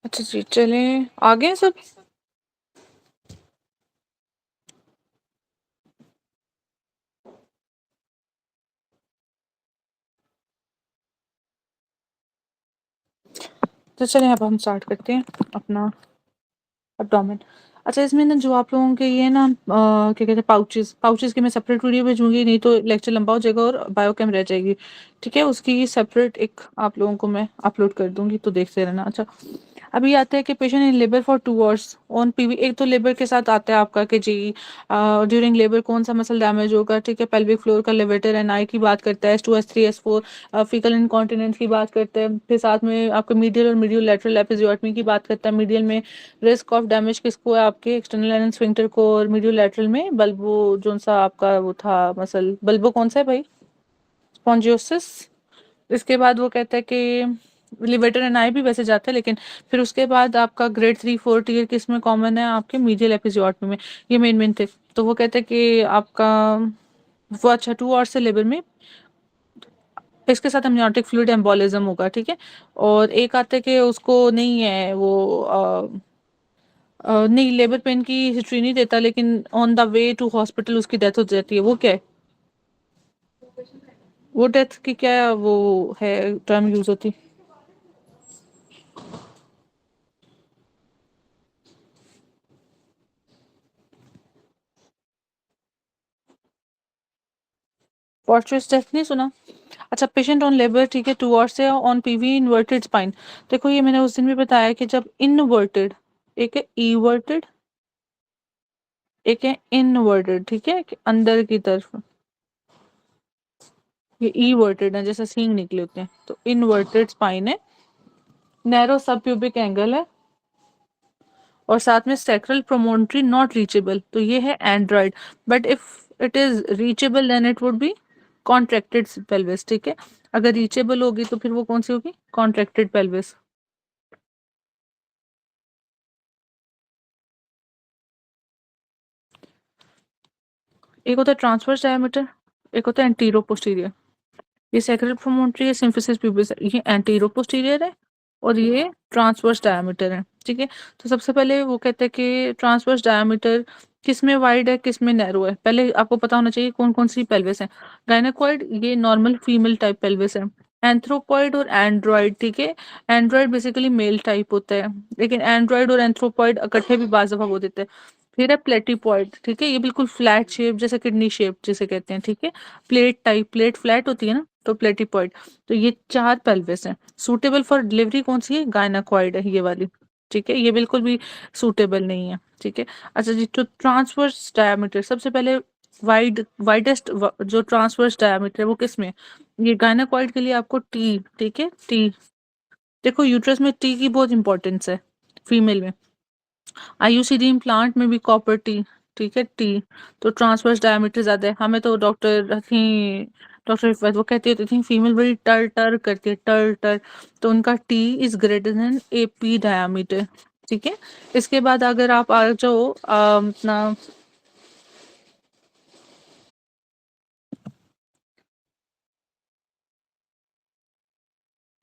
अच्छा जी, चलें आगे सब। तो चलें अब हम स्टार्ट करते हैं अपना एब्डोमेन। अच्छा, इसमें ना जो आप लोगों के ये ना क्या कहते हैं, पाउचेस पाउचेस की मैं सेपरेट वीडियो भेजूंगी, नहीं तो लेक्चर लंबा हो जाएगा और बायोकेम रह जाएगी। ठीक है, उसकी सेपरेट एक आप लोगों को मैं अपलोड कर दूंगी, तो देखते रहना। अच्छा, अभी आता है कि patient in labour for 2 hours on PV. एक तो लेबर के साथ आता है आपका कि जी ड्यूरिंग लेबर कौन सा मसल डैमेज होगा। ठीक है, पेल्विक फ्लोर का लेवेटर एंड आई की बात करता है, S2 S3 S4 faecal incontinence की बात करते हैं। फिर साथ में आपके मीडियल और मीडियल लेटरल एपिजियोटमी की बात करता है। मीडियल में रिस्क ऑफ डैमेज किसको है, आपके एक्सटर्नल एनल स्फिंक्टर को, और मीडियल लेटरल में बल्बो जो सा आपका वो था मसल, बल्बो कौन सा है भाई, स्पॉन्जियोसिस। इसके बाद वो कहता है कि लिवेटर एंड आई भी वैसे जाता है, लेकिन फिर उसके बाद आपका ग्रेड 3 4 टीयर किस में कॉमन है, आपके मीडियल एपिजियोटमी में। ये मेन मेन थे। तो वो कहते हैं कि आपका वो अच्छा 2 आवर्स से लेबर में इसके साथ amniotic फ्लूइड एम्बोलिज्म होगा। ठीक है, और एक आते कि उसको नहीं है वो नहीं, लेबर पेन की हिस्ट्री नहीं देता, लेकिन on the way to hospital उसकी डेथ हो जाती है। वो क्या है, वो डेथ की क्या वो है टर्म यूज होती। फॉर्चुनस डेथ नहीं सुना। अच्छा, पेशेंट ऑन लेबर, ठीक है, 2 आवर्स से ऑन पीवी इन्वर्टेड स्पाइन। देखो ये मैंने उस दिन भी बताया कि जब इनवर्टेड, एक है ईवर्टेड, एक है इनवर्टेड। ठीक है, कि अंदर की तरफ, ये ईवर्टेड है, जैसे सींग निकले होते हैं, तो इनवर्टेड स्पाइन है, नैरो सब प्यूबिक एंगल है, और साथ में सैक्रल प्रोमोन्ट्री नॉट रीचेबल, तो ये है android. But if it is reachable then it would be contracted pelvis. ठीक है, अगर रीचेबल होगी तो फिर वो कौन सी होगी, कॉन्ट्रैक्टेड पेल्विस। एक होता है ट्रांसवर्स डायमीटर, एक होता है एंटीरो पोस्टीरियर। ये सैक्रल प्रोमोन्ट्री है, सिम्फिसिस प्यूबिस है, ये एंटीरो पोस्टीरियर है, और ये ट्रांसवर्स डायमीटर है। ठीक है, तो सबसे पहले वो कहते हैं कि ट्रांसवर्स डायमीटर किस में वाइड है, किस में नैरो है। पहले आपको पता होना चाहिए कौन कौन सी पेल्विस है। गायनाकॉइड ये नॉर्मल फीमेल टाइप पेल्विस है। एंथ्रोपॉइड और एंड्रॉइड, ठीक है, एंड्रॉइड बेसिकली मेल टाइप होता है, लेकिन एंड्रॉइड और एंथ्रोपॉइड इकट्ठे भी बाज दफा हो देते हैं। फिर है प्लेटिपॉइड, ठीक है, ये बिल्कुल फ्लैट शेप, जैसे किडनी शेप जिसे कहते हैं। ठीक है, प्लेट टाइप, प्लेट फ्लैट होती है ना, तो प्लेटिपॉइड। तो ये 4 पेल्विस हैं। सूटेबल फॉर डिलीवरी कौन सी है, गायनाकॉइड है ये वाली। ठीक है, ये बिल्कुल भी सूटेबल नहीं है। ठीक है, अच्छा जी, तो ट्रांसवर्स डायमीटर सबसे पहले वाइडेस्ट जो ट्रांसवर्स डायमीटर है वो किस में है? ये गायनाकॉइड के लिए आपको टी, ठीक है, टी। देखो यूट्रस में टी की बहुत इंपॉर्टेंस है फीमेल में। आईयूसीडी इम्प्लांट में भी कॉपर टी, ठीक है, टी। तो ट्रांसवर्स डायमीटर ज्यादा है। हमें तो डॉक्टर थी, डॉक्टर वो कहती होती थी फीमेल बड़ी टर टर करती है, टर टर, तो उनका T is greater then AP diameter. ठीक है, इसके बाद अगर आप आ जाओ अपना,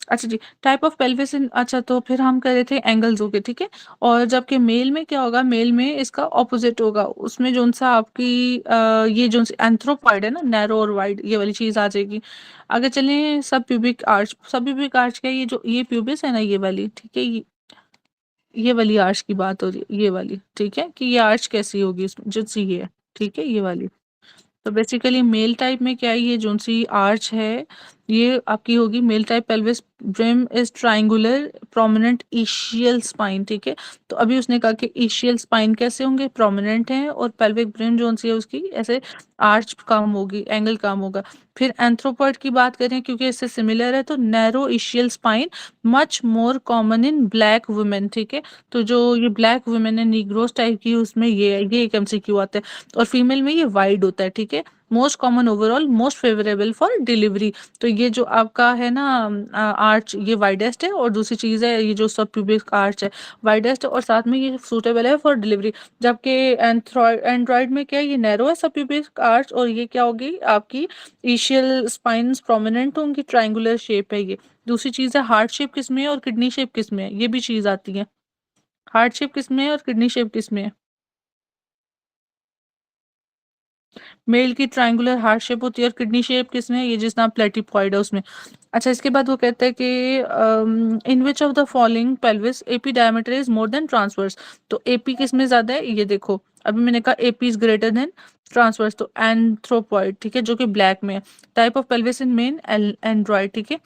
अच्छा जी, टाइप ऑफ पेल्विस इन, अच्छा तो फिर हम कह रहे थे एंगल्स हो गए। ठीक है, और जबकि मेल में क्या होगा, मेल में इसका ऑपोजिट होगा, उसमें जो सा आपकी ये जो एंथ्रोपॉइड है ना, नैरो और वाइड, ये वाली चीज आ जाएगी। आगे चलें, सब प्यूबिक आर्च, सब प्यूबिक आर्च का ये जो ये प्यूबिस है ना, ये वाली, ठीक है, ये वाली आर्च की बात हो रही है, ये वाली। ठीक है, कि ये आर्च कैसी होगी इसमें, जो सी है, ठीक है, ये वाली। तो बेसिकली मेल टाइप में क्या है, ये जो सी आर्च है, ये आपकी होगी male type pelvis. Brim is triangular prominent ischial spine. ठीक है, तो अभी उसने कहा कि ईशियल स्पाइन कैसे होंगे, प्रोमिनेंट है, और पेल्विक ब्रिम जो सी है उसकी ऐसे आर्च कम होगी, एंगल कम होगा। फिर एंथ्रोपॉइड की बात करें, क्योंकि इससे सिमिलर है, तो narrow ischial spine, much more common in black women. ठीक है, तो जो ये ब्लैक वुमेन है, नीग्रोस टाइप की, उसमें ये एक एमसीक्यू आता है, और फीमेल में ये वाइड होता है। ठीक है, most common overall, most favourable for delivery. तो ये जो आपका है ना आर्च, ये वाइडेस्ट है, और दूसरी चीज़ है ये जो सब प्यूबिक आर्च है वाइडेस्ट है, और साथ में ये सूटेबल है फॉर डिलीवरी। जबकि एंड्रॉयड में क्या है, ये नैरो है सब प्यूबिक आर्च, और ये क्या होगी आपकी ईशियल स्पाइन्स प्रोमिनेंट होंगी, ट्रायंगुलर शेप है ये। दूसरी चीज़ है हार्ट शेप किस में है और किडनी शेप किस में है, ये भी चीज़ आती है। हार्ट शेप किस में है और किडनी शेप किस में है? मेल की ट्रायंगुलर हार्ट शेप होती है, और किडनी शेप किस में है? ये जिसका प्लेटिपॉइड है उसमें। अच्छा, इसके बाद वो कहते हैं कि in which of the following pelvis AP diameter is more than transverse. तो एपी किस में ज्यादा है, ये देखो अभी मैंने कहा AP is greater than transverse, तो एंथ्रोपॉइड, ठीक है, जो कि ब्लैक में है। Type of pelvis in men android, ठीक है,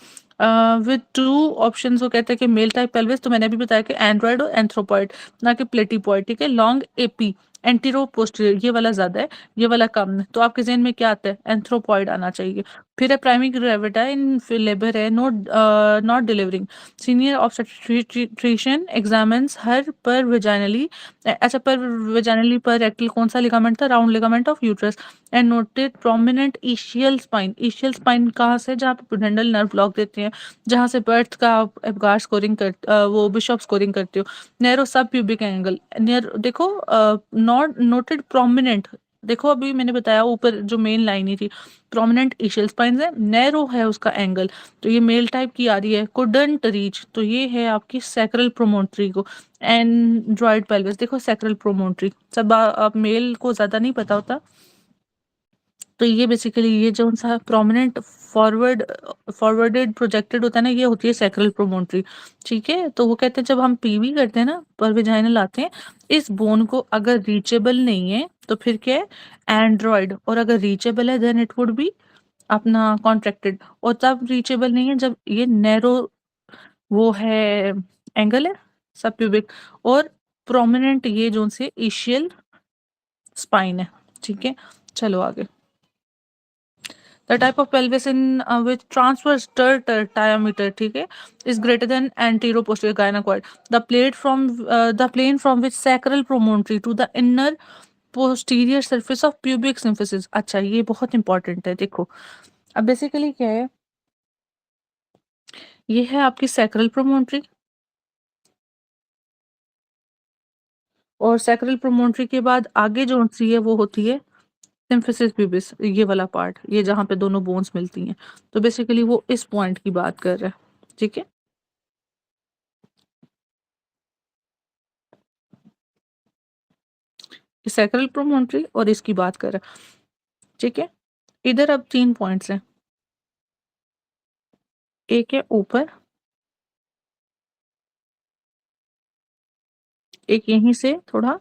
विद टू ऑप्शंस। वो कहते हैं कि मेल टाइप पेल्विस, तो मैंने अभी बताया कि एंड्रॉइड और एंथ्रोपॉइड, ना कि प्लेटिपॉइड, ठीक है। लॉन्ग एपी, एंटीरो पोस्टीरियर, ये वाला ज्यादा है, ये वाला कम है। तो आपके ज़हन में क्या आता है? एंथ्रोपॉइड आना चाहिए। फिर है प्राइमरी ग्रेविटा इन लेबर है, not delivering. Senior obstetrician examines her per vaginally, अच्छा पर वेजाइनली पर रेक्टल कौन सा लिगामेंट था? Round ligament of uterus. And noted prominent ischial spine. Ischial spine कहाँ से? जहाँ पे पिनेडल नर्व ब्लॉक देते हैं, जहाँ से बर्थ का आप एबगार स्कोरिंग कर वो बिशॉप स्कोरिंग करते हो। नैरो सब प्यूबिक एंगल नियर, देखो नॉट नोटेड प्रोमिनेंट, देखो अभी मैंने बताया ऊपर जो मेन लाइन ही थी, प्रोमिनेंट इशियल स्पाइन्स है, नैरो है उसका एंगल, तो ये मेल टाइप की आ रही है। कुडंट रीच, तो ये है आपकी सैक्रल प्रोमोटरी को। एंड्रॉइड पेल्विस, देखो सैक्रल प्रोमोटरी, सब आप मेल को ज्यादा नहीं पता होता। तो ये बेसिकली ये जो सा प्रोमिनेंट फॉरवर्डेड प्रोजेक्टेड होता है ना, ये होती है सैक्रल प्रोमोटरी, ठीक है। तो वो कहते हैं जब हम पीवी करते हैं ना, पर वेजाइनल आते हैं, इस बोन को अगर रीचेबल नहीं है तो फिर क्या है? एंड्रॉइड। और अगर रीचेबल है देन इट वुड बी अपना कॉन्ट्रैक्टेड। और तब रीचेबल नहीं है जब ये नैरो वो है एंगल है सब प्यूबिक, और प्रोमिनेंट ये जो से इशियल स्पाइन है, ठीक है। चलो आगे। The type of pelvis in which transverse diameter, ठीक है, is greater than anterior-posterior gynecoid. The plane from which sacral promontory to the inner posterior surface of pubic symphysis. अच्छा, ये बहुत इंपॉर्टेंट है, देखो अब बेसिकली क्या है, ये है आपकी सैक्रल प्रोमोनट्री, और सैक्रल प्रोमोनट्री के बाद आगे जो सी है वो होती है सिम्फिसिस प्यूबिस, ये वाला पार्ट, ये जहाँ पे दोनों बोन्स मिलती हैं। तो बेसिकली वो इस पॉइंट की बात कर रहा है, ठीक है। सैक्रल प्रोमोनट्री और इसकी बात कर रहा है, ठीक है। इधर अब 3 पॉइंट्स हैं, एक है ऊपर, एक यहीं से थोड़ा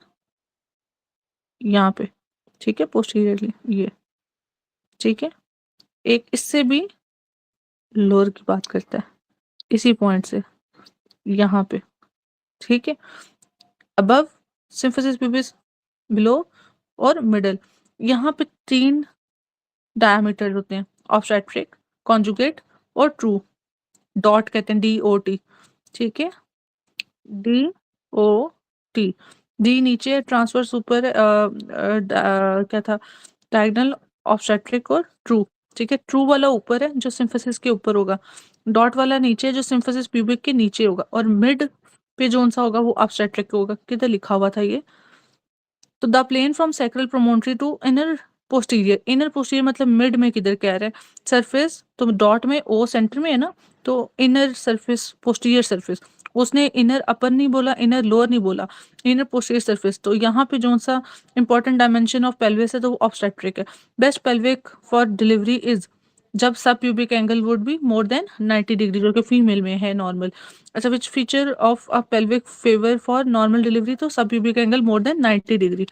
यहाँ पे, ठीक है, पोस्टीरियरली ये, ठीक है। एक इससे भी लोअर की बात करता है, इसी पॉइंट से यहाँ पे, ठीक है। अबव सिम्फिसिस प्यूबिस, बिलो और मिडल, यहाँ पे 3 डायमीटर होते हैं, ऑब्स्टेट्रिक, कॉन्जुगेट और ट्रू। डॉट कहते हैं, DOT, ठीक है, DOT। डी नीचे, ट्रांसवर्स ऊपर, क्या था, डायगोनल, ऑब्स्टेट्रिक और ट्रू, ठीक है। ट्रू वाला ऊपर है जो सिम्फिसिस के ऊपर होगा, डॉट वाला नीचे है जो सिम्फिसिस प्यूबिक के नीचे होगा, और मिड पे जोन सा होगा वो ऑब्स्टेट्रिक होगा। किधर लिखा हुआ था ये? तो the plane from sacral promontory to inner posterior, inner posterior मतलब मिड में किधर कह रहे हैं? सरफेस, तो डॉट में ओ सेंटर में है ना, तो इनर सरफेस, पोस्टीरियर सरफेस, उसने इनर अपर नहीं बोला, इनर लोअर नहीं बोला, इनर पोस्टीरियर सरफेस। तो यहाँ पे जो सा इंपॉर्टेंट डायमेंशन ऑफ पेल्विस है तो वो ऑब्स्टेट्रिक है। Best pelvic for delivery is जब सब pubic angle would be more than 90 degree, जो कि फीमेल में है नॉर्मल। अच्छा, which feature of a pelvic favour for normal delivery? तो सब pubic angle more than 90 degree,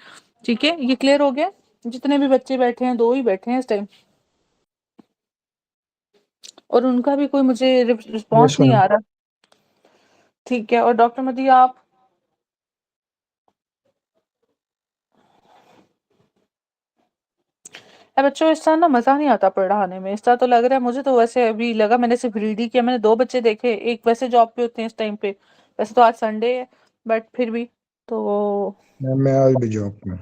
ठीक है। ये क्लियर हो गया? जितने भी बच्चे बैठे हैं, 2 ही बैठे हैं इस टाइम, और उनका भी कोई मुझे रिस्पॉन्स यस नहीं मैम। आ रहा, ठीक है। और डॉक्टर मदिया आप? बच्चों इस तरह ना मजा नहीं आता पढ़ाने में, इस तरह तो लग रहा है मुझे, तो वैसे अभी लगा मैंने सिर्फ रीड ही किया, मैंने 2 बच्चे देखे, एक वैसे जॉब पे होते हैं इस टाइम पे, वैसे तो आज संडे है, बट फिर भी तो मैम मैं आज भी जॉब पे हूँ।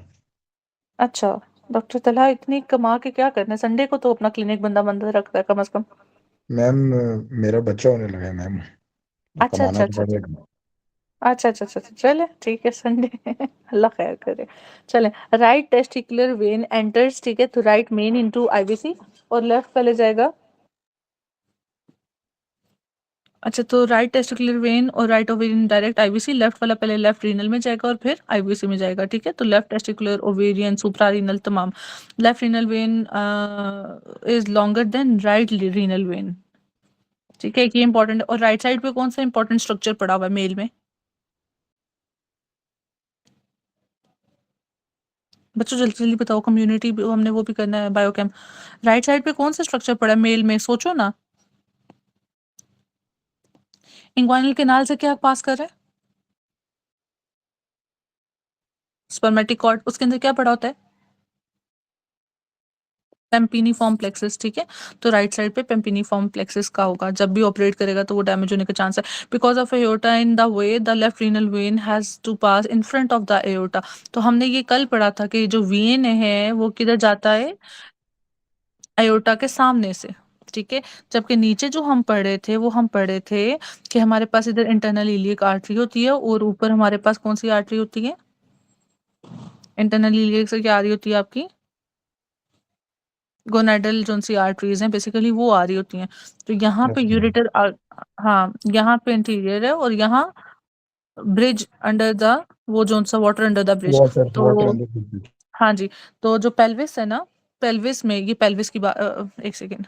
अच्छा, डॉक्टर तलहा इतनी कमा के क्या करना है? संडे को तो अपना क्लिनिक बंदा बंद रखता है कम से कम। मैम मेरा बच्चा होने लगा है मैम, अच्छा कमाना अच्छा तो अच्छा अच्छा पड़ेगा। अच्छा अच्छा अच्छा अच्छा, चले ठीक है संडे। अल्लाह खैर करे। चले, राइट टेस्टिकुलर वेन एंटर्स, ठीक है, तो राइट मेन इनटू आईवीसी, और लेफ्ट पहले जाएगा। अच्छा, तो राइट टेस्टिकुलर वेन और right ovarian direct IVC, left वाला पहले लेफ्ट रीनल में जाएगा और फिर आईवीसी में जाएगा, ठीक है। तो left testicular, ovarian, supra renal तमाम। Left renal vein is longer than right renal vein, ठीक है, ये इंपॉर्टेंट है। और राइट साइड पे कौन सा इंपॉर्टेंट स्ट्रक्चर पड़ा हुआ है मेल में? बच्चों जल्दी जल्दी बताओ, कम्युनिटी भी हमने वो भी करना है, बायोकेम। राइट साइड पे कौन सा स्ट्रक्चर पड़ा है मेल में, सोचो ना। इंग्वाइनल कैनाल से क्या पास कर रहा है? स्पर्मेटिक कॉर्ड, उसके अंदर क्या पड़ा होता है? पेम्पिनीफॉर्म प्लेक्सस, ठीक है। तो राइट साइड पे पेम्पिनीफॉर्म प्लेक्सस का होगा, जब भी ऑपरेट करेगा तो वो डैमेज होने का चांस है। Because of aorta in the way the left renal vein has to pass in front of the aorta. तो हमने ये कल पढ़ा था कि जो वेन है वो किधर जाता है? एयोर्टा के सामने से, ठीक है। जबकि नीचे जो हम पढ़े थे वो हम पढ़े थे कि हमारे पास इधर इंटरनल इलियक आर्टरी होती है और ऊपर हमारे पास कौन सी आर्टरी होती है? इंटरनल इलियक से क्या आ रही होती है आपकी? गोनाडल जो सी आर्टरीज हैं बेसिकली वो आ रही होती हैं। तो यहाँ पे यस मैम। यूरेटर हाँ, यहाँ पे इंटीरियर है और यहाँ ब्रिज अंडर द, वो जो सा water under the bridge. Water water तो अंदर कुछ। हाँ जी, तो जो पेल्विस है ना, पेल्विस में ये पेल्विस की बात, एक सेकेंड,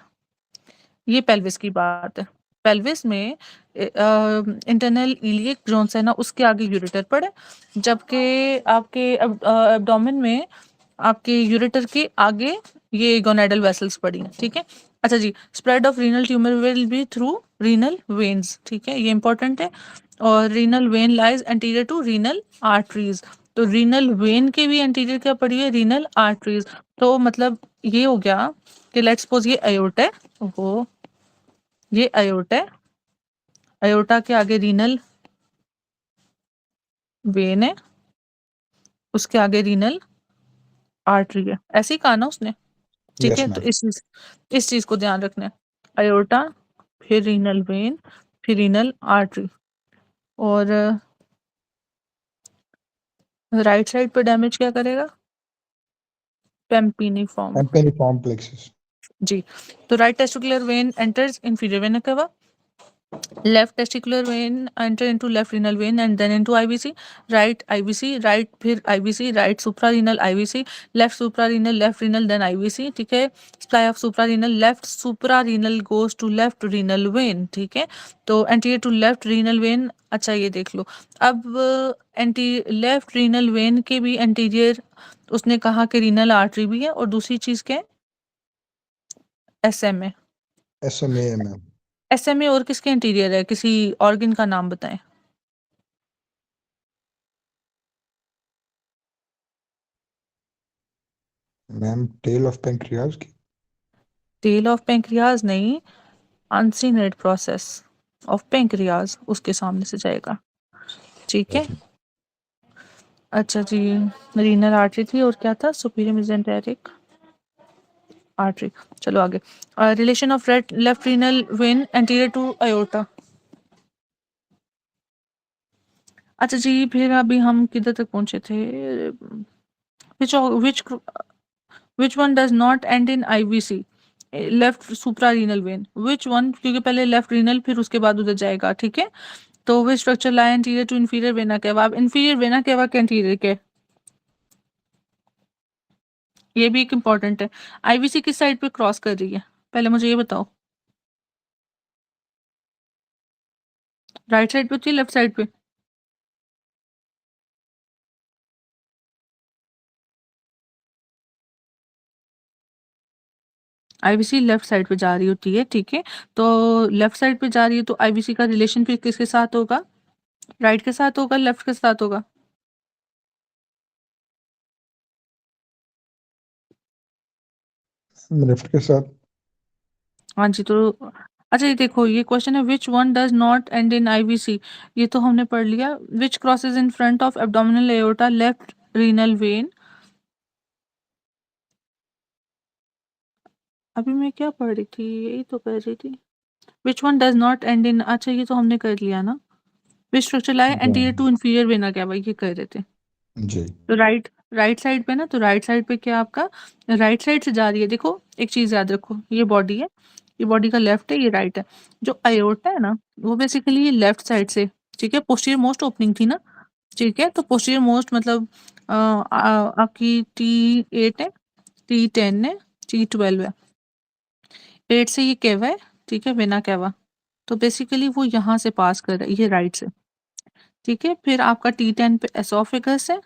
ये पेल्विस की बात है। पेल्विस में इंटरनल इलियक जोन्स है ना, उसके आगे यूरेटर पड़े, जबकि आपके एब्डोमेन में आपके यूरेटर के आगे ये गोनाडल वेसल्स पड़ी हैं, ठीक है। अच्छा जी, spread of renal tumour will be through renal veins, ठीक है, ये इंपॉर्टेंट है। और renal vein lies anterior to renal arteries. तो रीनल वेन के भी एंटीरियर क्या पड़ी है? Renal arteries. तो मतलब ये हो गया कि लेट्स सपोज ये अयोर्ट है, वो ये अयोर्ट है, अयोर्टा के आगे रीनल वेन है, उसके आगे रीनल आर्टरी है, ऐसे ही कहा ना उसने, ठीक यस है। तो मैम। इस चीज को ध्यान रखना है। अयोर्टा, फिर रीनल वेन, फिर रीनल आर्टरी। और राइट साइड पे डैमेज क्या करेगा? पेम्पिनीफॉर्म। एम्पेनिफॉर्म प्लेक्सस। जी, तो right testicular vein enters inferior vena cava, left testicular vein enter into left renal vein and then into IVC, right IVC, right फिर IVC, right suprarenal IVC, left suprarenal, left renal then IVC, ठीक है। supply of suprarenal, left suprarenal goes to left renal vein, ठीक है। तो anterior to left renal vein, अच्छा ये देख लो। अब एंटी लेफ्ट रीनल वेन के भी एंटीरियर उसने कहा कि रीनल आर्टरी भी है, और दूसरी चीज क्या है? एसएमए। SMA है मैम। एसएमए और किसके इंटीरियर है? किसी ऑर्गन का नाम बताएं। मैम टेल ऑफ पेंक्रियाज की। टेल ऑफ पेंक्रियाज नहीं, अनसीनेट प्रोसेस ऑफ पेंक्रियाज उसके सामने से जाएगा, ठीक है। Yes ma'am. अच्छा जी, रीनल आर्टरी थी और क्या था? Superior mesenteric artery. चलो आगे। Relation of red left renal vein anterior to aorta. अच्छा जी, फिर अभी हम किधर तक पहुंचे थे? विच विच विच one does not end in IVC? Left suprarenal when, which one? क्योंकि पहले लेफ्ट रीनल फिर उसके बाद उधर जाएगा, ठीक है। तो they structure lie anterior to inferior vena cava. अब इंफीरियर वेना केवा के एंटीरियर के, ये भी एक इम्पॉर्टेंट है। आईवीसी किस साइड पे क्रॉस कर रही है, पहले मुझे ये बताओ। राइट साइड पे होती है, लेफ्ट साइड पे? आईवीसी लेफ्ट साइड पे जा रही होती है, ठीक है। तो लेफ्ट साइड पे जा रही है तो आईवीसी का रिलेशन फिर किसके साथ होगा? राइट के साथ होगा, लेफ्ट के साथ होगा? लेफ्ट के साथ। हाँ जी, तो अच्छा ये देखो, ये क्वेश्चन है which one does not end in IVC, ये तो हमने पढ़ लिया। Which crosses in front of abdominal aorta left renal vein, अभी मैं क्या पढ़ रही थी, यही तो कर रही थी। Which one does not end in, अच्छा ये तो हमने कर लिया ना। Which structure lie anterior to inferior vena cava, ये कर रहे थे। जी तो राइट साइड पे ना, तो राइट साइड पे क्या आपका राइट साइड से जा रही है। देखो एक चीज याद रखो, ये बॉडी है, ये बॉडी का लेफ्ट है, ये राइट है। जो अयोर्टा है ना, वो बेसिकली ये लेफ्ट साइड से, ठीक है, पोस्टीरियर मोस्ट ओपनिंग थी ना, ठीक है। तो पोस्टीरियर मोस्ट मतलब आपकी T8 है, T10 है, T12 है, 8 से ये केवा है, ठीक है, वेना केवा। तो बेसिकली वो यहाँ से पास कर रहा है, ये राइट से, ठीक है। फिर आपका T10 पे एसोफेगस है,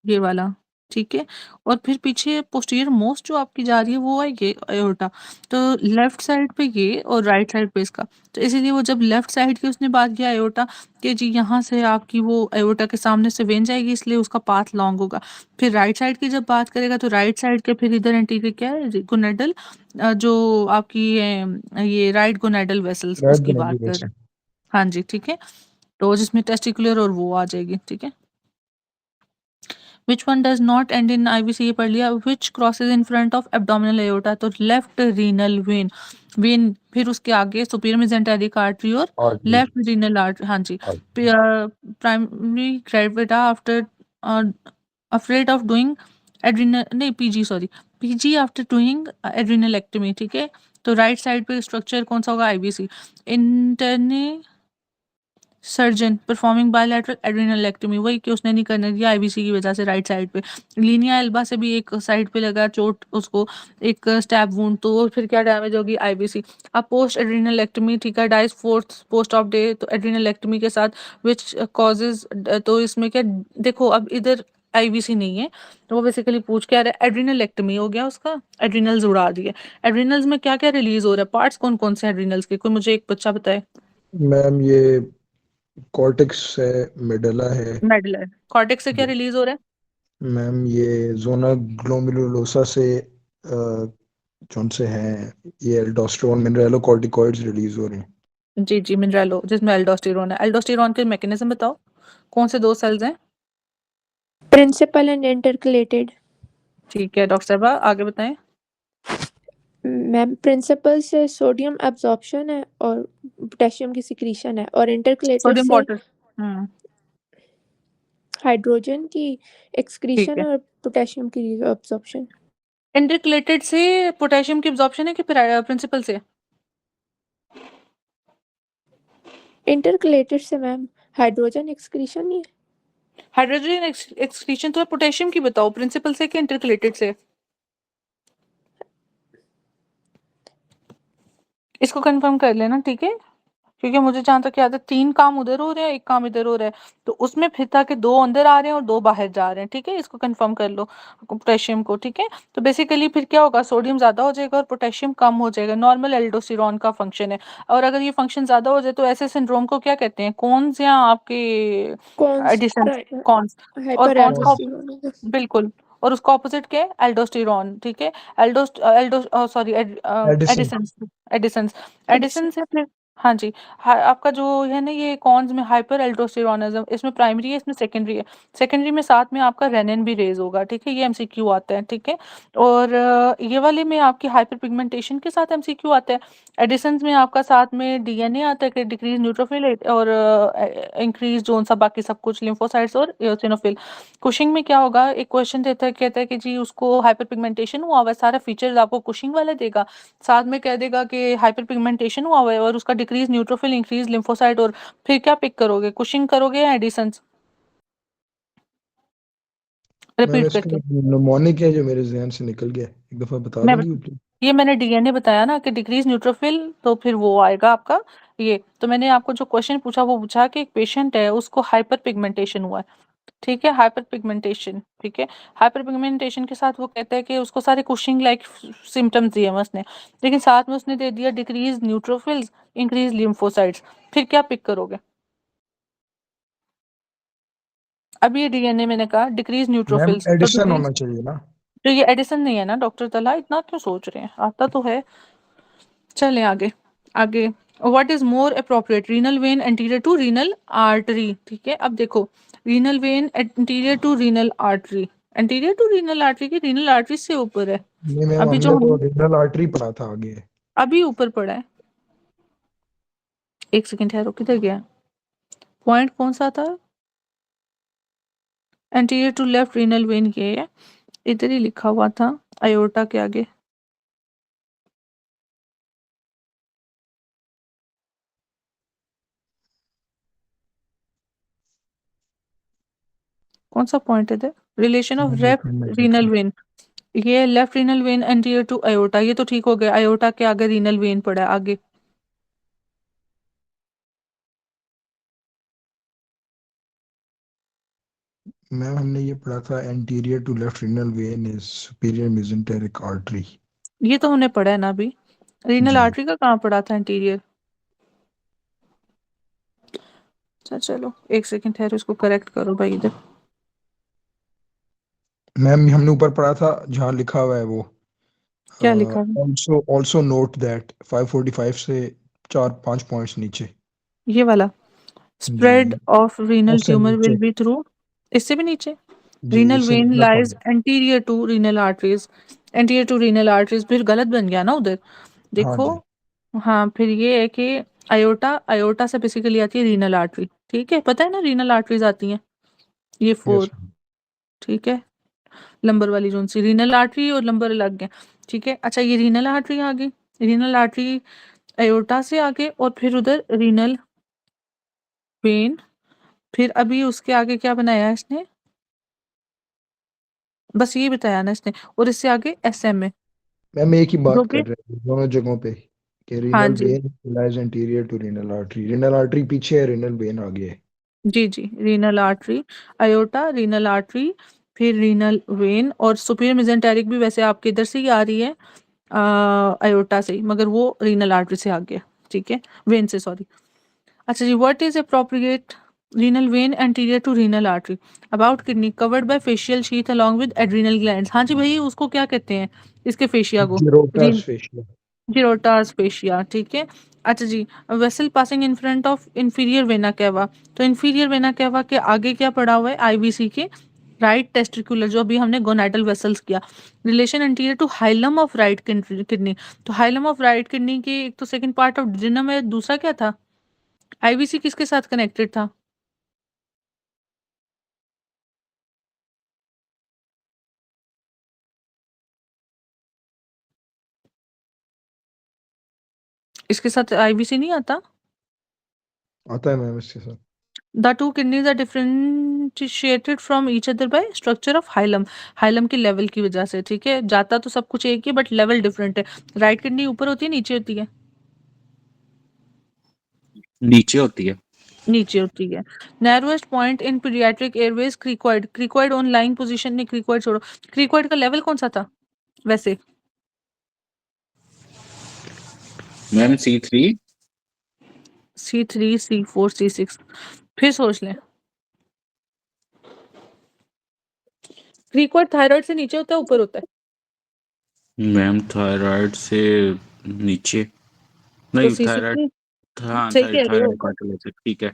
ये वाला, ठीक है। और फिर पीछे पोस्टीरियर मोस्ट जो आपकी जा रही है वो है ये अयोर्टा। तो लेफ्ट साइड पे ये और राइट साइड पे इसका। तो इसीलिए वो जब लेफ्ट साइड की उसने बात किया अयोर्टा कि जी यहाँ से आपकी वो अयोर्टा के सामने से वेन जाएगी, इसलिए उसका पाथ लॉन्ग होगा। फिर राइट साइड की जब बात करेगा तो राइट साइड के फिर इधर एंटीरियर क्या है, गोनेडल, जो आपकी ये राइट गोनेडल वेसल्स राइट उसकी बात बनाइए कर रहे वैसे। हैं। हाँ जी, ठीक है। तो जिसमें टेस्टिकुलर और वो आ जाएगी, ठीक है। Which one does not end in IVC, ये पढ़ लिया। Which crosses in front of abdominal aorta, तो लेफ्ट रीनल वेन, वेन फिर उसके आगे सुपीरियर मेसेंटेरिक आर्टरी और और जी लेफ्ट रीनल आर्टरी, हाँ जी। और primary gravida after afraid of doing adrenal, नहीं PG sorry, PG after doing adrenalectomy, ठीक है। तो राइट साइड पे स्ट्रक्चर कौन सा होगा, IVC। Internee surgeon performing bilateral adrenalectomy, वही कि उसने नहीं करने दिया IVC की वजह से राइट साइड पे। लीनिया एल्बा से भी एक साइड पे लगा चोट उसको, एक स्टैब वुंड, तो फिर क्या डैमेज होगी, IVC। अब पोस्ट एड्रिनलेक्टमी, ठीक है, dies fourth post op day, तो एड्रिनलेक्टमी के साथ विच कॉजेज, तो इसमें क्या, देखो अब इधर IVC नहीं है, तो वो बेसिकली पूछ क्या रहा है, एड्रिनलेक्टमी हो गया उसका, एड्रिनल्स उड़ा दिए। एड्रिनल्स में क्या क्या रिलीज हो रहा है, पार्ट्स कौन कौन से एड्रिनल्स के, कोई मुझे एक बच्चा बताए। मैम ये कॉर्टेक्स है, मेडला है। मेडुला, कॉर्टेक्स से क्या जी रिलीज हो रहा है। मैम ये जोना ग्लोमेरुलोसा से जौन से हैं, ये एल्डोस्टेरोन मिनरलोकॉर्टिकॉइड्स रिलीज हो रहे हैं। जी जी, मिनरलो, जिसमें एल्डोस्टेरोन है। एल्डोस्टेरोन के मैकेनिज्म बताओ, कौन से दो सेल्स हैं। Principal and intercalated. ठीक है डॉक्टर साहबा, आगे बताएं। मैम प्रिंसिपल से सोडियम एब्जॉर्प्शन है और पोटेशियम की सिक्रीशन है, और इंटरकलेटेड सोडियम से वाटर। हाइड्रोजन की ठीक एक्सक्रीशन है। और पोटेशियम की एब्जॉर्प्शन। इंटरकलेटेड से पोटेशियम की एब्जॉर्प्शन है कि प्रिंसिपल से। इंटरकलेटेड से मैम हाइड्रोजन एक्सक्रीशन नहीं है। हाइड्रोजन एक्सक्रीशन तो है, पोटेशियम की बताओ, प्रिंसिपल से कि इंटरकलेटेड से। इसको कंफर्म कर लेना, ठीक है, क्योंकि मुझे जहां तक याद है 3 काम उधर हो रहे हैं, 1 काम इधर हो रहा है। तो उसमें फिर था कि 2 अंदर आ रहे हैं और 2 बाहर जा रहे हैं, ठीक है। इसको कंफर्म कर लो पोटेशियम को, ठीक है। तो बेसिकली फिर क्या होगा, सोडियम ज्यादा हो जाएगा और पोटेशियम कम हो जाएगा, नॉर्मल एल्डोस्टेरोन का फंक्शन है। और अगर ये फंक्शन ज्यादा हो जाए तो ऐसे सिंड्रोम को क्या कहते हैं, कॉन्स या आपके कौन एडिशन, कॉन्स। और हाइपर कॉन्स का एल्डोस्टेरोन। बिल्कुल, और उसका ऑपोजिट क्या है, एल्डोस्टेरोन, ठीक है। Sorry, Addison. Addison's, Addison's, Addison. Addison's है फिर। हाँ जी, आपका जो है ना ये कॉन्स में हाइपर एल्डोस्टेरोनिज्म, इसमें प्राइमरी है, इसमें सेकेंडरी है। सेकेंडरी में साथ में आपका रेनिन भी रेज होगा, ठीक है, ये MCQ आता है, ठीक है। और ये वाले में आपकी हाइपर पिगमेंटेशन के साथ MCQ आता है। एडिसन्स में आपका साथ में DNA आता है कि डिक्रीज न्यूट्रोफिल और इंक्रीज जोन सा बाकी सब कुछ, लिम्फोसाइट्स और एओसिनोफिल। कुशिंग में क्या होगा, एक क्वेश्चन देता है, कहता है कि जी उसको हाइपर पिगमेंटेशन हुआ हुआ है, सारा फीचर्स आपको कुशिंग वाला देगा, साथ में कह देगा कि हाइपर पिगमेंटेशन हुआ हुआ है और उसका डिक्रीज न्यूट्रोफिल, इंक्रीज लिम्फोसाइट, और फिर क्या पिक करोगे, कुशिंग करोगे या एडिसन्स। मैम रिपीट इसका करके निमोनिक है जो मेरे जहन से निकल गया, एक दफा बता मैं देंगी प्लीज। ये मैंने DNA बताया ना कि डिक्रीज न्यूट्रोफिल, तो फिर वो आएगा आपका ये। तो मैंने आपको जो क्वेश्चन पूछा वो पूछा कि एक पेशेंट है उसको हाइपर पिगमेंटेशन हुआ है, ठीक है, हाइपर पिगमेंटेशन, ठीक है। हाइपर पिगमेंटेशन के साथ वो कहता है कि उसको सारे कुशिंग लाइक सिम्टम्स दिए हैं उसने, लेकिन साथ में उसने दे दिया डिक्रीज न्यूट्रोफिल्स, इंक्रीज लिम्फोसाइट्स। फिर क्या पिक करोगे। अभी ये DNA मैंने कहा डिक्रीज मैम न्यूट्रोफिल्स, तो एडिसन डिक्रीज, होना चाहिए ना। तो ये एडिसन नहीं है ना डॉक्टर तला, इतना क्यों सोच रहे हैं, आता तो है। चलें आगे, आगे। What is more appropriate, renal vein anterior to renal artery, ठीक है। अब देखो, renal vein anterior to renal artery, anterior to renal artery की रीनल आर्टरी से ऊपर है। नहीं मैम, अभी हमने जो तो हम रीनल आर्टरी पढ़ा था आगे। अभी ऊपर पड़ा है। एक सेकंड ठहरो, किधर गया पॉइंट, कौन सा था? Anterior to left renal vein, ये है, इधर ही लिखा हुआ था आयोटा के आगे। कौन सा पॉइंट है इधर? रिलेशन ऑफ मैम एक लेफ्ट मिनट रीनल देखिए। वेन, ये left renal vein anterior to aorta, ये तो ठीक हो गया। आयोटा के आगे रीनल वेन पड़ा है आगे। मैम हमने ये पढ़ा था, anterior to left renal vein is superior mesenteric artery. ये तो हमने पढ़ा है ना अभी। रीनल जी आर्टरी का कहाँ पड़ा था एंटीरियर? अच्छा चलो एक सेकंड ठहरो, इसको करेक्ट करो भाई इधर। मैम, हमने ऊपर पढ़ा था जहाँ लिखा हुआ है वो, क्या लिखा है? ऑल्सो ऑल्सो नोट दैट 545 से 4-5 पॉइंट्स नीचे। ये वाला, जी स्प्रेड ऑफ रीनल उससे ट्यूमर नीचे। विल बी थ्रू, इससे भी नीचे। जी रीनल इससे वेन निचला lies point. Anterior to renal arteries, anterior to renal arteries, फिर गलत बन गया ना उधर, हाँ देखो। जी। हाँ फिर ये है कि आयोटा, आयोटा से बेसिकली आती है रीनल आर्टरी, ठीक है, पता है ना रीनल आर्टरीज आती हैं ये यस 4, ठीक है। लंबर वाली जोन सी रीनल आर्टरी और लंबर अलग है, ठीक है। अच्छा ये रीनल आर्टरी आ गई, रीनल आर्टरी आयोटा से आगे, और फिर उधर रीनल वेन, फिर अभी उसके आगे क्या बनाया है इसने? बस ये बताया ना इसने, और इससे आगे एसएमए, मैम एक ही जो बात कि, कर रहे हैं दोनों जगहों पे, कि हाँ रीनल जी vein lies anterior to renal artery. Renal artery पीछे है, रीनल वेन आगे है। जी जी, renal artery, aorta, renal artery, फिर रीनल वेन, और सुपीरियर मेजेंटेरिक भी वैसे आपके इधर से ही आ रही है, अयोटा से ही, मगर वो रीनल आर्टरी से आगे है, ठीक है, वेन से, सॉरी। अच्छा जी, what is appropriate renal vein anterior to renal artery about kidney covered by fascial sheath along with adrenal glands. हाँ जी भाई, उसको क्या कहते हैं, इसके फेशिया को? जीरोटास फेशिया। जीरोटास फेशिया, ठीक है। अच्छा जी, vessel passing in front of inferior vena cava, तो इंफीरियर वेना केवा के आगे क्या पड़ा हुआ है? आईवीसी के राइट टेस्टिकुलर, जो अभी हमने गोनाडल वेसल्स किया। Relation anterior to hilum of right kidney, तो हाइलम ऑफ राइट किडनी के एक तो सेकंड पार्ट ऑफ ड्रिनम है, दूसरा क्या था? आईवीसी किसके साथ कनेक्टेड था? इसके साथ आईवीसी नहीं आता। आता है मैम इसके साथ। The two kidneys are differentiated from each other by structure of hilum, hilum के लेवल की वजह से, ठीक है। जाता तो सब कुछ एक ही, बट लेवल डिफरेंट है। राइट किडनी ऊपर होती है नीचे होती है? नीचे होती है। नीचे होती है। Narrowest point in paediatric Airways cricoid, cricoid on lying position में, क्रिकॉइड छोड़ो, क्रिकॉइड का लेवल कौन सा था वैसे? Ma'am C3। C3, C4, C6, फिर सोच लें। क्रिकॉइड थायराइड से नीचे होता है ऊपर होता है? मैम थायराइड से नीचे, तो नहीं थायराइड, C6, हाँ सही कह रहे हो, थायराइड कार्टिलेज से, ठीक है,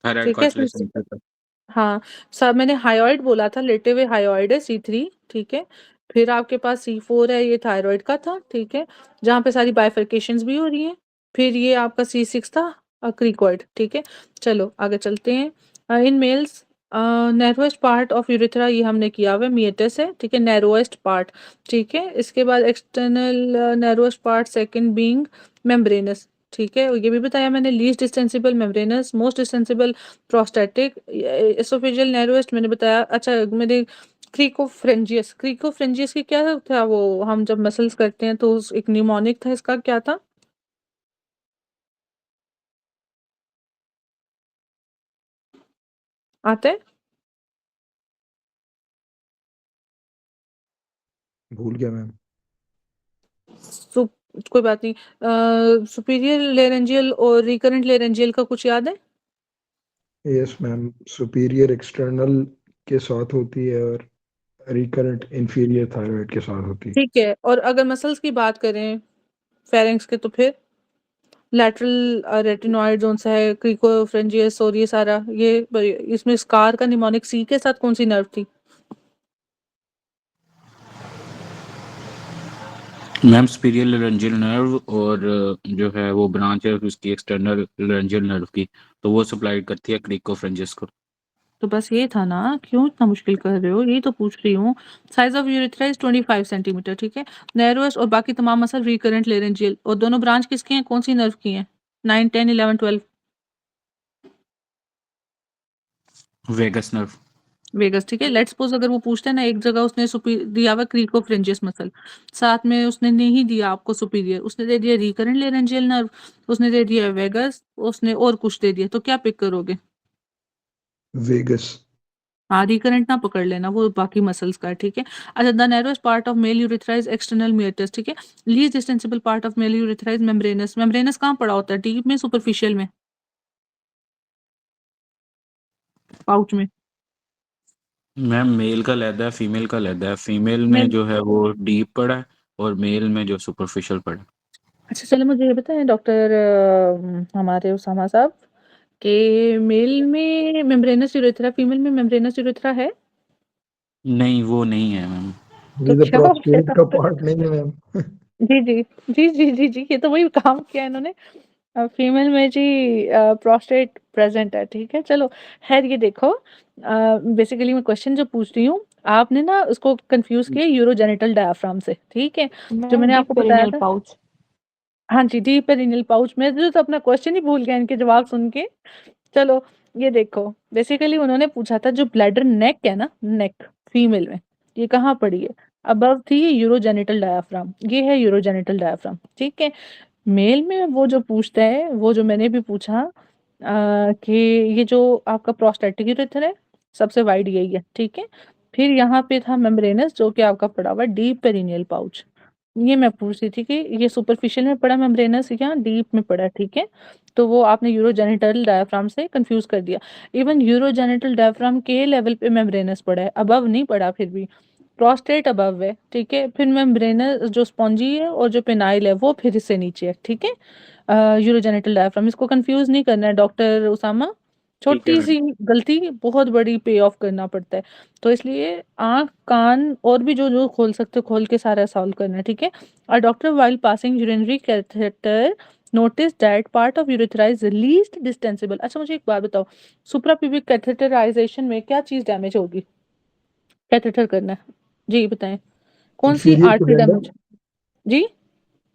थायराइड ठीक है। कार्टिलेज से नीचे तक। हाँ, सब मैंने हायोइड बोला था, लेटे हुए हायोइड है C3, ठीक है। फिर आपके पास C4 है, ये थायराइड का था, ठीक है, जहाँ पे सारी बाइफरकेशंस भी हो रही हैं। फिर ये आपका C6 था, क्रिकॉइड, ठीक है। चलो आगे चलते हैं। In males narrowest part of urethra, ये हमने किया हुआ है, मिएटस है, ठीक है, नैरोएस्ट पार्ट, ठीक है। इसके बाद external narrowest part second being membranous, ठीक है, और ये भी बताया मैंने, least distensible membranous, most distensible prostatic, oesophageal narrowest मैंने बताया। अच्छा मेरे क्रिकोफ्रेंजियस, क्रिकोफ्रेंजियस की क्या था वो, हम जब मसल्स करते हैं तो एक न्यूमोनिक था, इसका क्या था? आता है? भूल गया मैम। सु, कोई बात नहीं। सुपीरियर लेरेंजियल और रिकरेंट लेरेंजियल का कुछ याद है? यस मैम, सुपीरियर एक्सटर्नल के साथ होती है और रिकरेंट इंफीरियर थायराइड के साथ होती है। ठीक है, और अगर मसल्स की बात करें फेरेंक्स के, तो फिर लैटरल रेटिनॉइड जोन सा है, क्रिकोफ्रेंजियस, और ये सारा ये, इसमें स्कार का निमोनिक सी के साथ कौन सी नर्व थी? मैम सुपीरियर लैरेंजियल नर्व और जो है वो ब्रांच है उसकी एक्सटर्नल लैरेंजियल नर्व की, तो वो सप्लाई करती है क्रिकोफ्रेंजिस को। तो बस ये था ना, क्यों इतना मुश्किल कर रहे हो? यही तो पूछ रही हूँ। Size of urethra is 25 centimetre, ठीक है। नैरोएस्ट और बाकी तमाम मसल रिकरेंट लेरेंजियल, और दोनों ब्रांच किसकी हैं, कौन सी नर्व की हैं? 9, 10, 11, 12। Vagus nerve. वेगस, ठीक है। लेट्स सपोज अगर वो पूछते हैं ना, एक जगह उसने दिया हुआ क्रिकोफ्रेंजियस मसल, साथ में उसने नहीं दिया आपको सुपीरियर, उसने दे दिया रिकरेंट लेरेंजियल नर्व, उसने दे दिया वेगस, उसने और कुछ दे दिया, तो क्या पिक करोगे? वेगस। हाँ, रिकरेंट ना पकड़ लेना, वो बाकी मसल्स का है, ठीक है। अच्छा, the narrowest part of male urethra is external meatus, ठीक है। Least distensible part of male urethra is membranous. Membranous कहाँ पड़ा होता है, डीप में, सुपरफिशियल में, पाउच में? मैम मेल का लैदा है, फीमेल का लैदा है। फीमेल में मेल। जो है वो डीप पड़ा है और मेल में जो सुपरफिशियल पड़ा है। अच्छा, चलो मुझे ये बताएं डॉक्टर हमारे उसामा साहब, कि मेल में मेम्ब्रेनस यूरेथ्रा, फीमेल में मेम्ब्रेनस यूरेथ्रा है? नहीं, वो नहीं है मैम। तो ये तो क्या हो गया प्रोस्टेट का डॉक्टर? पार्ट नहीं है मैम। जी जी जी जी जी जी, ये तो वही काम किया इन्होंने। फीमेल में जी प्रोस्टेट प्रेजेंट है, ठीक है। चलो खैर, ये देखो, बेसिकली मैं क्वेश्चन जो पूछ रही हूँ, आपने ना उसको कंफ्यूज किया यूरोजेनिटल डायाफ्राम से, ठीक है, जो मैंने डीप आपको बताया पेरिनियल था। पाउच। हाँ जी, डीप पेरिनियल पाउच में तो अपना क्वेश्चन ही भूल गया इनके जवाब सुन के। चलो, ये देखो, बेसिकली उन्होंने पूछा था जो ब्लैडर नेक है ना, नेक फीमेल में, ये कहाँ पड़ी है? अबव थी यूरोजेनिटल डायाफ्राम, ये है यूरोजेनिटल डायाफ्राम, ठीक है। मेल में वो जो पूछते हैं, वो जो मैंने भी पूछा कि ये जो आपका प्रोस्टेटिक यूरेथ्रा है, सबसे वाइड यही है, ठीक है। फिर यहाँ पे था मेम्ब्रेनस, जो कि आपका पड़ा हुआ डीप पेरिनियल पाउच। ये मैं पूछ रही थी कि ये सुपरफिशियल में पड़ा मेम्ब्रेनस या डीप में पड़ा, ठीक है। तो वो आपने यूरोजेनिटल डायफ्राम से कंफ्यूज कर दिया। इवन यूरोजेनिटल डायफ्राम के लेवल पे मेम्ब्रेनस पड़ा है, अबव नहीं पड़ा, फिर भी प्रोस्टेट अबव है, ठीक है। फिर मेम्ब्रेनस जो स्पॉन्जी है और जो पेनाइल है वो फिर इससे नीचे है, ठीक है। यूरोजेनिटल डायफ्राम, इसको कंफ्यूज नहीं करना है डॉक्टर उसामा। ठीक है छोटी मैम। सी गलती बहुत बड़ी पे ऑफ करना पड़ता है, तो इसलिए आंख कान और भी जो जो खोल सकते हो खोल के सारा सॉल्व करना है, ठीक है। और doctor while passing urinary catheter notice that part of urethra is least distensible. अच्छा, मुझे एक बात बताओ, सुप्राप्यूबिक कैथेटराइजेशन में क्या चीज डैमेज होगी? कैथेटर करना है जी, बताएं, कौन सी इंफीरियर आर्टरी पुडेंडम। डैमेज? जी,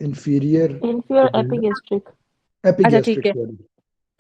इंफीरियर इंफीरियर पुडेंडम। एपिगेस्ट्रिक। अच्छा ठीक एपिगैस्ट्रिक, है, सॉरी।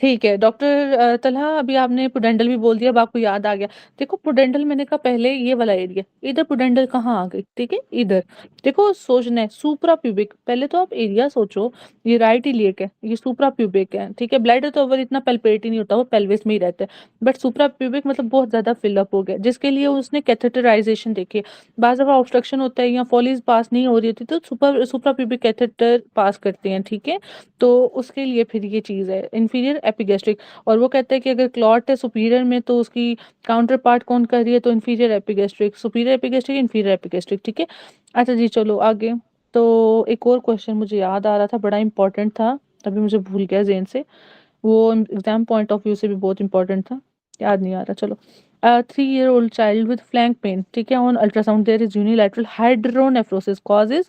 ठीक है डॉक्टर तलहा, अभी आपने पुडेंडल भी बोल दिया, अब आपको याद आ गया। देखो, पुडेंडल मैंने कहा पहले ये वाला एरिया, इधर पुडेंडल कहाँ आ गई, ठीक है, इधर। देखो, सोचना है सुप्रा प्यूबिक, पहले तो आप एरिया सोचो। ये राइट इलियक है, ये सुप्रा प्यूबिक है, ठीक है। ब्लैडर तो ओवर इतना पेल्पेट ही नहीं होता, वो पेल्विस में ही रहता है। बट सुप्रा प्यूबिक मतलब बहुत ज्यादा फिलअप हो गया, जिसके लिए उसने कैथेटराइजेशन देखी। बाज़ दफा ऑब्स्ट्रक्शन होता है या फॉलीज पास नहीं हो रही होती, तो सुप्रा प्यूबिक कैथेटर पास करते हैं, ठीक है। तो उसके लिए फिर ये चीज़ है इंफीरियर एपिगैस्ट्रिक। और वो कहते हैं कि अगर क्लॉट है सुपीरियर में, तो उसकी काउंटर पार्ट कौन कर रही है, तो inferior epigastric, superior epigastric, inferior epigastric, ठीक है। अच्छा जी, चलो आगे। तो एक और क्वेश्चन मुझे याद आ रहा था, बड़ा इंपॉर्टेंट था, अभी मुझे भूल गया जेन से। वो एग्जाम पॉइंट ऑफ व्यू से भी बहुत इंपॉर्टेंट था, याद नहीं आ रहा। चलो, 3 year old child with flank pain, ठीक है, on ultrasound there is unilateral hydronephrosis causes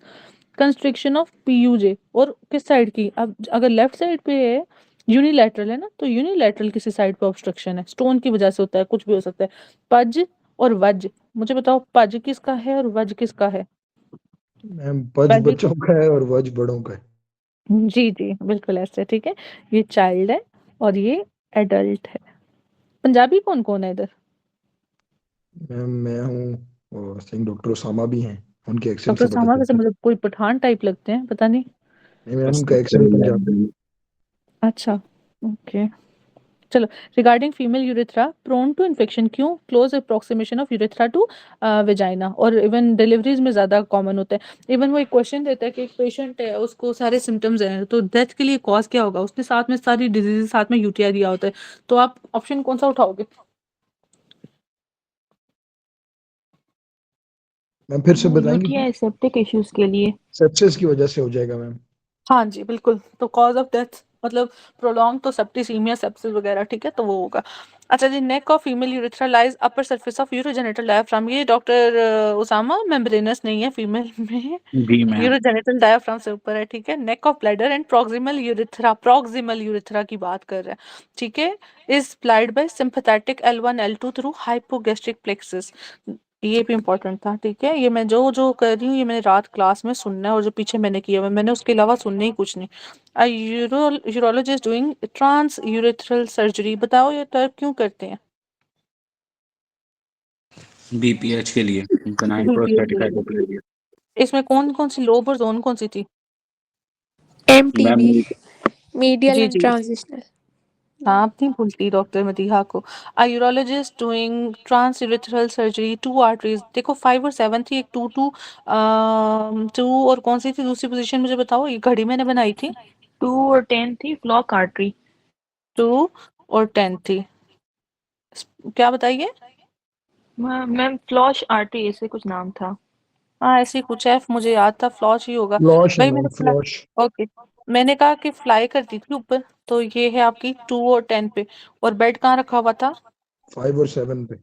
constriction of PUJ. और किस साइड की, अब अगर लेफ्ट साइड पे है, यूनिलैटरल है ना, तो यूनिलैटरल किसी साइड पे ऑब्स्ट्रक्शन है, स्टोन की वजह से होता है, कुछ भी हो सकता है। पज और वज, मुझे बताओ पज किसका है और वज किसका है? मैम पज पज बच्चों का है और वज बड़ों का है। जी जी, बिल्कुल ऐसे, ठीक है। ये चाइल्ड है और ये एडल्ट है। पंजाबी कौन कौन है इधर? मैम मैं हूँ और सिंह डॉक्टर ओसामा भी हैं। उनके एक्सेंट डॉक्टर से पता सामा वैसे चलता है। मुझे कोई पठान टाइप लगते हैं, पता नहीं। नहीं मैम, उनका एक्सेंट पंजाबी। अच्छा, ओके। चलो, regarding female urethra prone to infection, क्यों? Close approximation of urethra to vagina, और इवन डिलीवरीज में ज्यादा कॉमन होता है। इवन वो एक क्वेश्चन देता है कि एक पेशेंट है, उसको सारे सिम्टम्स हैं, तो डेथ के लिए कॉज क्या होगा, उसने साथ में सारी डिजीज साथ में यूटीआई दिया होता है, तो आप ऑप्शन कौन सा उठाओगे? मैम फिर से बताएंगे? यूटीआई सेप्टिक इश्यूज के लिए। सेप्सिस की वजह से हो जाएगा मैम। हाँ जी, बिल्कुल। तो कॉज ऑफ डेथ मतलब प्रोलॉन्ग तो सेप्टिसीमिया सेप्सिस वगैरह, ठीक है, तो वो होगा। अच्छा जी, neck of female urethra lies upper surface of urogenital diaphragm. ये डॉक्टर उसामा मेम्ब्रेनस नहीं है फीमेल में, जी मैम। यूरोजेनिटल डायाफ्राम से ऊपर है, ठीक है। Neck of bladder and proximal urethra की बात कर रहे हैं, ठीक है। Is supplied by sympathetic L1 L2 through hypogastric plexus. ये भी इम्पोर्टेंट था, ठीक है। ये मैं जो जो कर रही हूँ ये मैंने रात क्लास में सुनना है, और जो पीछे मैंने किया हुआ है, मैंने उसके अलावा सुनने ही कुछ नहीं। A urologist doing trans urethral surgery. बताओ ये टर्म क्यों करते हैं? बीपीएच के लिए, बेनाइन BPH प्रोस्टेटिक के लिए। हाइपोप्लेजिया। इसमें कौन कौन सी लोब और जोन कौन सी थी? MTB, मैम medial जी and जी, transitional. हाँ आप नहीं भूलती डॉक्टर मदीहा को। A urologist doing trans urethral surgery two arteries. देखो 5 और 7 थी, एक 2 और कौन सी थी दूसरी पोजीशन मुझे बताओ, ये घड़ी मैंने बनाई थी। 2 और 10 थी फ्लॉक आर्टरी। 2 और 10 थी, क्या बताइए? मैम फ्लॉश आर्टरी ऐसे कुछ नाम था। हाँ ऐसे ही कुछ है, मुझे याद था फ्लॉश ही होगा फ्लॉश है भाई। मैम, फ्लॉश। ओके, मैंने कहा कि फ्लाई करती थी ऊपर, तो ये है आपकी 2 और 10 पे। और बेड कहाँ रखा हुआ था? 5 और 7 पे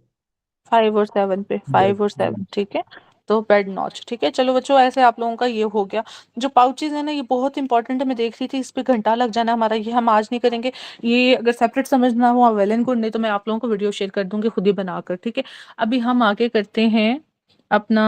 5 और 7 पे, 5 और 7, बेड। ठीक है। तो बेड नॉच, ठीक है। चलो बच्चों, ऐसे आप लोगों का ये हो गया। जो पाउचेज है ना, ये बहुत इंपॉर्टेंट है। मैं देख रही थी इस पे घंटा लग जाना हमारा, ये हम आज नहीं करेंगे। ये अगर सेपरेट समझना हो वेल एंड गुड, नहीं तो मैं आप लोगों को वीडियो शेयर कर दूंगी खुद ही बनाकर, ठीक है। अभी हम आगे करते हैं अपना